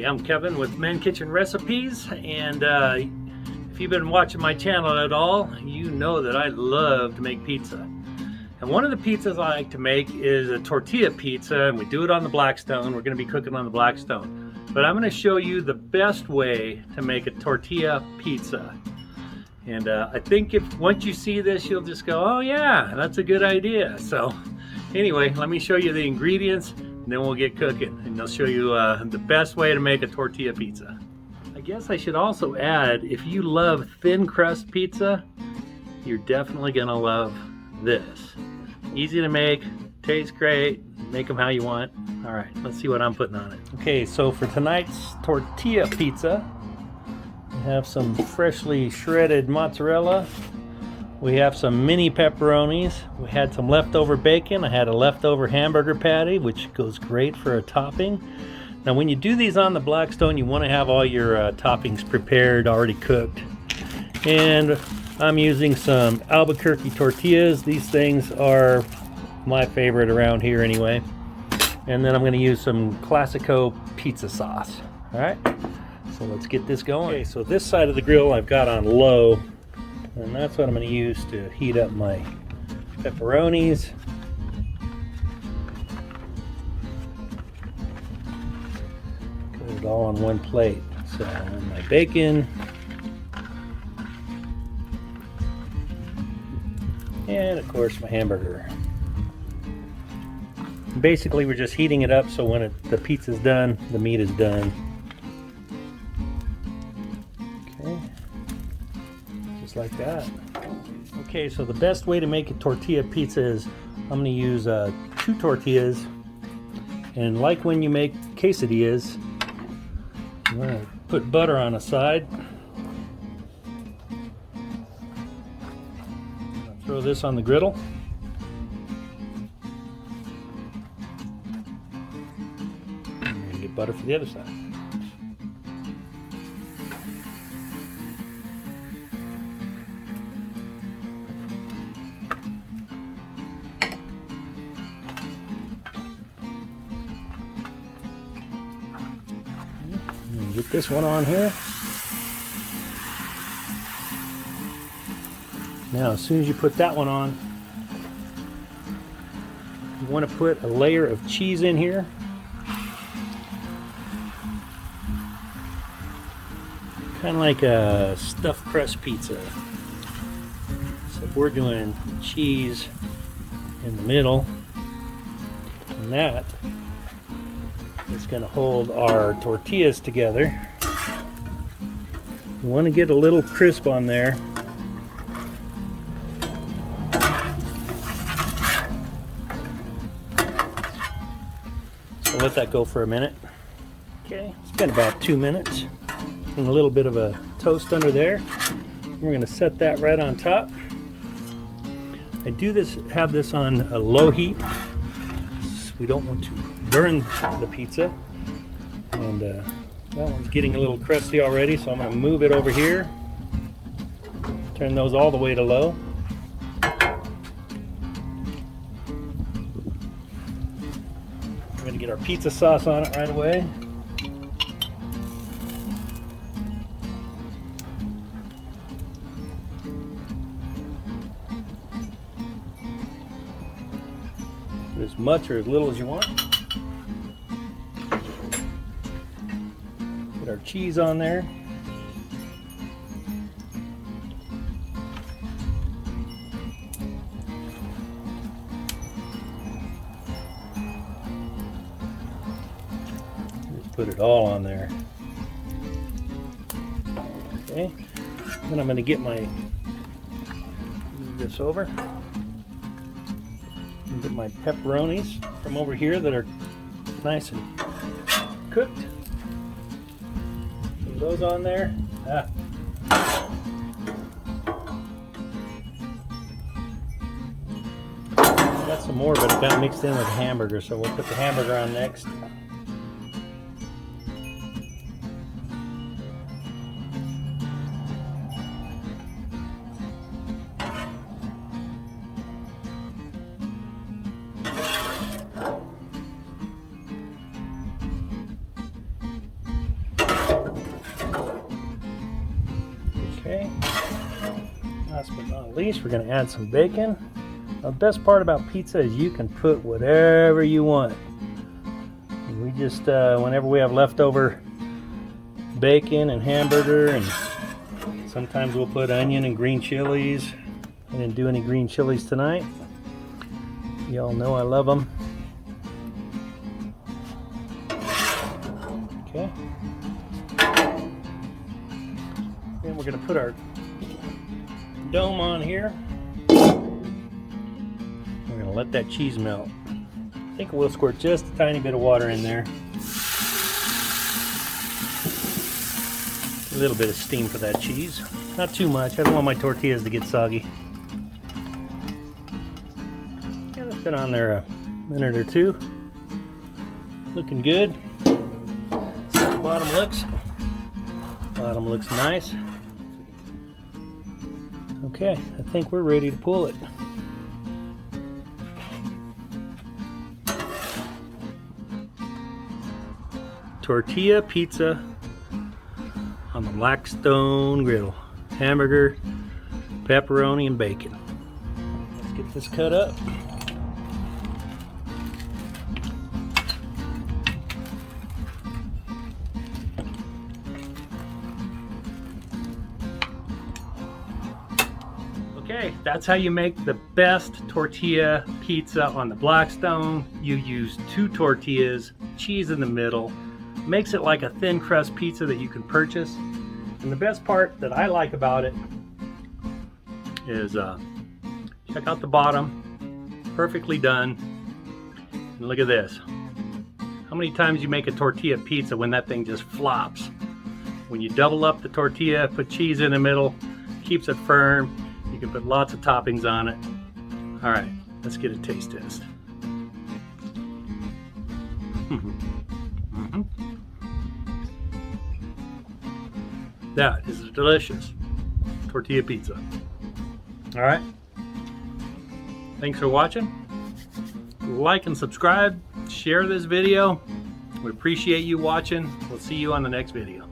Hi, I'm Kevin with Men Kitchen Recipes, and if you've been watching my channel at all, you know that I love to make pizza. And one of the pizzas I like to make is a tortilla pizza, and we do it on the Blackstone. We're going to be cooking on the Blackstone. But I'm going to show you the best way to make a tortilla pizza. And I think if once you see this, you'll just go, oh yeah, that's a good idea. So anyway, let me show you the ingredients, and then we'll get cooking, and I'll show you the best way to make a tortilla pizza. I guess I should also add, if you love thin crust pizza, you're definitely gonna love this. Easy to make, tastes great, make them how you want. All right, let's see what I'm putting on it. Okay, so for tonight's tortilla pizza, we have some freshly shredded mozzarella. We have some mini pepperonis. We had some leftover bacon. I had a leftover hamburger patty, which goes great for a topping. Now, when you do these on the Blackstone, you want to have all your toppings prepared, already cooked. And I'm using some Albuquerque tortillas. These things are my favorite around here anyway. And then I'm going to use some Classico pizza sauce. All right, so let's get this going. Okay, so this side of the grill I've got on low. And that's what I'm going to use to heat up my pepperonis. Put it all on one plate. So my bacon. And of course my hamburger. Basically we're just heating it up so when the pizza's done, the meat is done. Like that. Okay, so the best way to make a tortilla pizza is I'm going to use 2 tortillas, and like when you make quesadillas, I'm going to put butter on a side. I'll throw this on the griddle. And get butter for the other side. Get this one on here. Now, as soon as you put that one on, you want to put a layer of cheese in here. Kind of like a stuffed crust pizza. So we're doing cheese in the middle, and that is going to hold our tortillas together. You want to get a little crisp on there. So let that go for a minute. Okay, it's been about 2 minutes. And a little bit of a toast under there. We're going to set that right on top. I do have this on a low heat. We don't want to burn the pizza, and that one's getting a little crusty already, so I'm going to move it over here, turn those all the way to low. We're going to get our pizza sauce on it right away. As much or as little as you want. Put our cheese on there. Just put it all on there. Okay. Then I'm going to get move this over. Get my pepperonis from over here that are nice and cooked. Put those on there. Got some more, but it got mixed in with the hamburger, so we'll put the hamburger on next. not least, we're going to add some bacon. The best part about pizza is you can put whatever you want. We just, whenever we have leftover bacon and hamburger, and sometimes we'll put onion and green chilies. I didn't do any green chilies tonight. Y'all know I love them. Okay. Then we're going to put our dome on here. We're going to let that cheese melt. I think we'll squirt just a tiny bit of water in there. A little bit of steam for that cheese. Not too much. I don't want my tortillas to get soggy. Yeah, it's been on there a minute or two. Looking good. See how the bottom looks. Bottom looks nice. Okay, I think we're ready to pull it. Tortilla pizza on the Blackstone Griddle. Hamburger, pepperoni, and bacon. Let's get this cut up. Okay, that's how you make the best tortilla pizza on the Blackstone. You use 2 tortillas, cheese in the middle. Makes it like a thin crust pizza that you can purchase. And the best part that I like about it is check out the bottom, perfectly done. And look at this. How many times you make a tortilla pizza when that thing just flops? When you double up the tortilla, put cheese in the middle, keeps it firm. You can put lots of toppings on it. All right, let's get a taste test. That is a delicious tortilla pizza. All right. Thanks for watching. Like and subscribe. Share this video. We appreciate you watching. We'll see you on the next video.